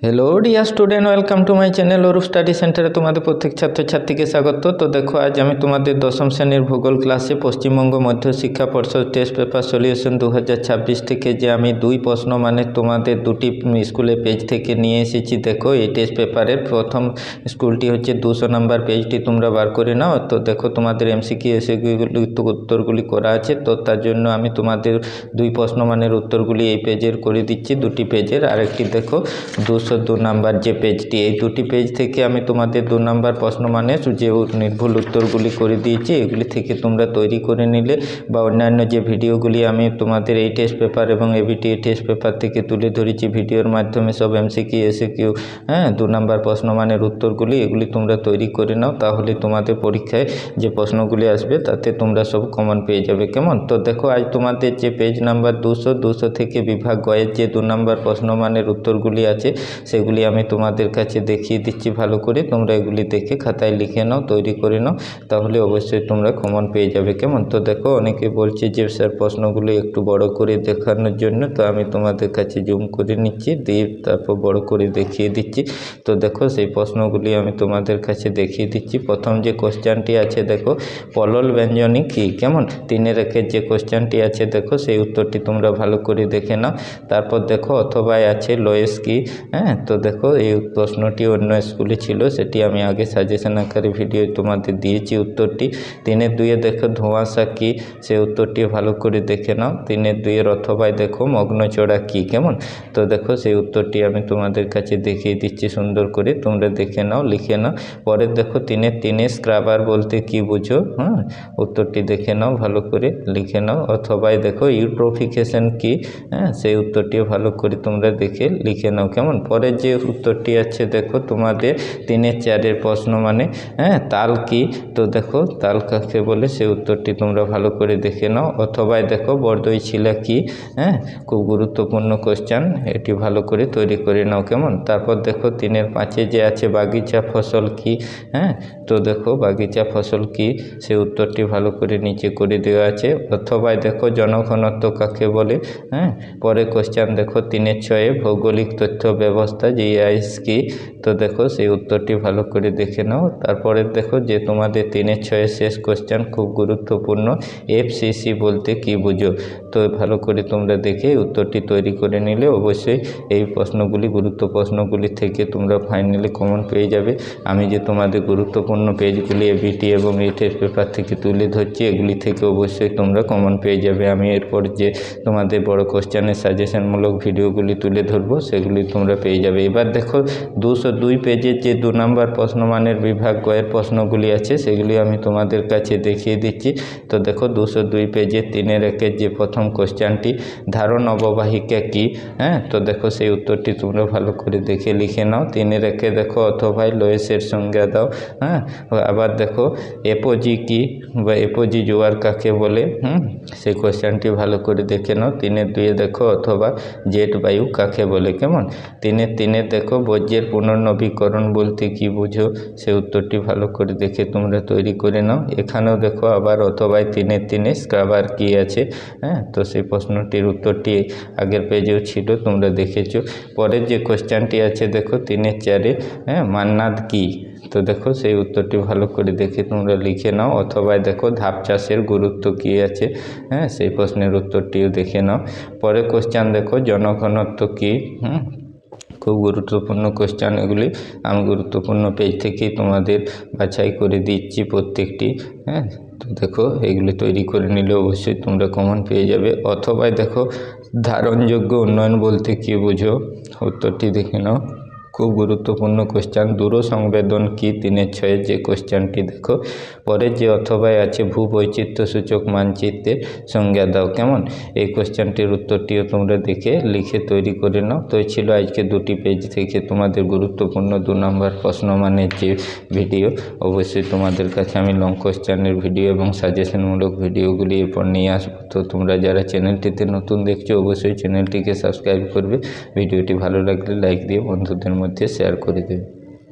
Hello dear student, welcome to my channel और study centre तुम्हारे प्रत्येक छात्र छात्री के स्वागत। तो देखो आज हमें तुम्हारे दशम श्रेणीर भूगोल क्लासे पश्चिमबंग मध्य शिक्षा परिषद टेस्ट पेपर सल्यूशन 2026 থেকে যে আমি দুই প্রশ্ন মানে তোমাদের দুটি স্কুলে পেজ থেকে নিয়ে এসেছি। দেখো এই টেস্ট পেপারের প্রথম স্কুলটি হচ্ছে 200 নম্বর পেজটি তোমরা বার করে নাও। তো দেখো তোমাদের এমসিকিউ এসএকিউগুলি উত্তরগুলি করা আছে। তো তার জন্য আমি তোমাদের দুই প্রশ্ন মানের উত্তরগুলি এই পেজের করে দিচ্ছি, দুটি পেজের। আরেকটি দেখো 202 নাম্বার যে পেজটি, এই দুটি পেজ থেকে আমি তোমাদের 2 নাম্বার প্রশ্ন মানে যে নির্ভুল উত্তরগুলি করে দিয়েছি, এগুলি থেকে তোমরা তৈরি করে নিলে বা অন্যান্য যে ভিডিওগুলি আমি তোমাদের এই টেস্ট পেপার এবং এবিটি টেস্ট পেপার থেকে তুলে ধরেছি ভিডিওর মাধ্যমে, সব এমসিকিউ এসএকিউ 2 নাম্বার প্রশ্ন মানের উত্তরগুলি, এগুলি তোমরা তৈরি করে নাও। তাহলে তোমাদের পরীক্ষায় যে প্রশ্নগুলি আসবে তাতে তোমরা সব কমন পেয়ে যাবে। কেমন? তো দেখো আজ তোমাদের যে পেজ নাম্বার 200 থেকে বিভাগ গয়ের যে 2 নাম্বার প্রশ্ন মানের উত্তরগুলি আছে সেগুলি আমি তোমাদের কাছে দেখিয়ে দিচ্ছি ভালো করে। তোমরা এগুলি দেখে খাতায় লিখে নাও, তৈরি করে নাও, তাহলে অবশ্যই তোমরা কমন পেয়ে যাবে। কেমন? তো দেখো অনেকে বলছে যে স্যার প্রশ্নগুলো একটু বড় করে দেখানোর জন্য, তো আমি তোমাদের কাছে জুম করে নিচ্ছি, দিয়ে তারপর বড় করে দেখিয়ে দিচ্ছি। তো দেখো সেই প্রশ্নগুলি আমি তোমাদের কাছে দেখিয়ে দিচ্ছি। প্রথম যে কোশ্চেনটি আছে দেখো, পলল ব্যঞ্জনী কী? কেমন? 3 একের যে কোশ্চেনটি আছে দেখো সেই উত্তরটি তোমরা ভালো করে দেখে নাও। তারপর দেখো অথবায় আছে লোয়েস কী? তো দেখো এই প্রশ্নটি অন্য স্কুলে ছিল, সেটি আমি আগে সাজেশন আকারে ভিডিও তোমাদের দিয়েছি উত্তরটি। 3-2 দেখো ধোঁয়াশা কী? সেই উত্তরটি ভালো করে দেখে নাও। 3-2 অথবায় দেখো মগ্নচড়া কী? কেমন? তো দেখো সেই উত্তরটি আমি তোমাদের কাছে দেখিয়ে দিচ্ছি সুন্দর করে, তোমরা দেখে নাও, লিখে নাও। পরের দেখো 3-3 স্ক্রাবার বলতে কী বুঝো? উত্তরটি দেখে নাও, ভালো করে লিখে নাও। অথবায় দেখো ইউট্রোফিকেশন কী? সেই উত্তরটিও ভালো করে তোমরা দেখে লিখে নাও। কেমন? পরের যে উত্তরটি আছে দেখো তোমাদের 3-4 প্রশ্ন মানে তাল কী? তো দেখো তাল কাকে বলে সেই উত্তরটি তোমরা ভালো করে দেখে নাও। অথবায় দেখো বরদই ছিলা কী? খুব গুরুত্বপূর্ণ কোশ্চেন, এটি ভালো করে তৈরি করে নাও। কেমন? তারপর দেখো 3-5 যে আছে বাগিচা ফসল কী? তো দেখো বাগিচা ফসল কী? সেই উত্তরটি ভালো করে নিচে করে দেওয়া আছে। অথবায় দেখো জনঘনত্ব কাকে বলে? পরে কোশ্চেন দেখো 3-6 ভৌগোলিক তথ্য ব্যবস্থা জিআইএস কী? তো দেখো সেই উত্তরটি ভালো করে দেখে নাও। তারপরে দেখো যে তোমাদের 3-6 শেষ কোশ্চেন, খুব গুরুত্বপূর্ণ, এফসিসি বলতে কী বুঝো? তো ভালো করে তোমরা দেখে উত্তরটি তৈরি করে নিলে অবশ্যই এই প্রশ্নগুলি প্রশ্নগুলি থেকে তোমরা ফাইনালি কমন পেয়ে যাবে। আমি যে তোমাদের গুরুত্বপূর্ণ পেজগুলি এবিটি এবং এই টেস্ট পেপার থেকে তুলে ধরছি, এগুলি থেকে অবশ্যই তোমরা কমন পেয়ে যাবে। আমি এরপর যে তোমাদের বড় কোশ্চেনের সাজেশনমূলক ভিডিওগুলি তুলে ধরবো সেগুলি তোমরা পেয়ে যাবে। এবার দেখো 202 পেজের যে 2 নাম্বার প্রশ্নমানের বিভাগ গয়ের প্রশ্নগুলি আছে সেগুলি আমি তোমাদের কাছে দেখিয়ে দিচ্ছি। তো দেখো 202 পেজের 3-1 যে প্রথম কোশ্চেনটি, ধারণ অববাহিকা কী? তো দেখো সেই উত্তরটি তোমরা ভালো করে দেখে লিখে নাও। 3-1 দেখো অথবায় লোয়েসের সংজ্ঞা দাও। আবার দেখো এপোজি কী বা এপোজি জোয়ার কাকে বলে? সেই কোশ্চেনটি ভালো করে দেখে নাও। 3-2 দেখো অথবা জেট বায়ু কাকে বলে? কেমন? 3-3 দেখো বর্জ্যের পুনর্নবীকরণ বলতে কী বুঝো? সে উত্তরটি ভালো করে দেখে তোমরা তৈরি করে নাও। এখানেও দেখো আবার অথবায় 3-3 স্ক্রাবার কী আছে? তো সেই প্রশ্নটির উত্তরটি আগের পেজেও ছিল, তোমরা দেখেছো। পরের যে কোশ্চেনটি আছে দেখো 3-4 মান্নাদ কী? তো দেখো সেই উত্তরটি ভালো করে দেখে তোমরা লিখে নাও। অথবা দেখো ধাপ চাষের গুরুত্ব কী আছে? সেই প্রশ্নের উত্তরটিও দেখে নাও। পরে কোশ্চেন দেখো জনঘনত্ব কী? খুব গুরুত্বপূর্ণ কোশ্চেন এগুলি, আমি গুরুত্বপূর্ণ পেজ থেকেই তোমাদের বাছাই করে দিচ্ছি প্রত্যেকটি। তো দেখো এগুলি তৈরি করে নিলে অবশ্যই তোমরা কমন পেয়ে যাবে। অথবা দেখো ধারণযোগ্য উন্নয়ন বলতে কী বুঝো? উত্তরটি দেখে নাও, খুব গুরুত্বপূর্ণ কোশ্চেন। দূরসংবেদন কী? 3-6 যে কোশ্চেনটি দেখো। পরে যে অথবায় আছে ভূবৈচিত্র্য সূচক মানচিত্রের সংজ্ঞা দাও। কেমন? এই কোশ্চেনটির উত্তরটিও তোমরা দেখে লিখে তৈরি করে নাও। তো এই ছিল আজকে দুটি পেজ থেকে তোমাদের গুরুত্বপূর্ণ 2 নম্বর প্রশ্নমানের যে ভিডিও। অবশ্যই তোমাদের কাছে আমি লং কোশ্চেনের ভিডিও এবং সাজেশনমূলক ভিডিওগুলি এরপর নিয়ে আসবো। তো তোমরা যারা চ্যানেলটিতে নতুন দেখছো অবশ্যই চ্যানেলটিকে সাবস্ক্রাইব করবে। ভিডিওটি ভালো লাগলে লাইক দিয়ে বন্ধুদের মধ্যে শেয়ার করে দেবে।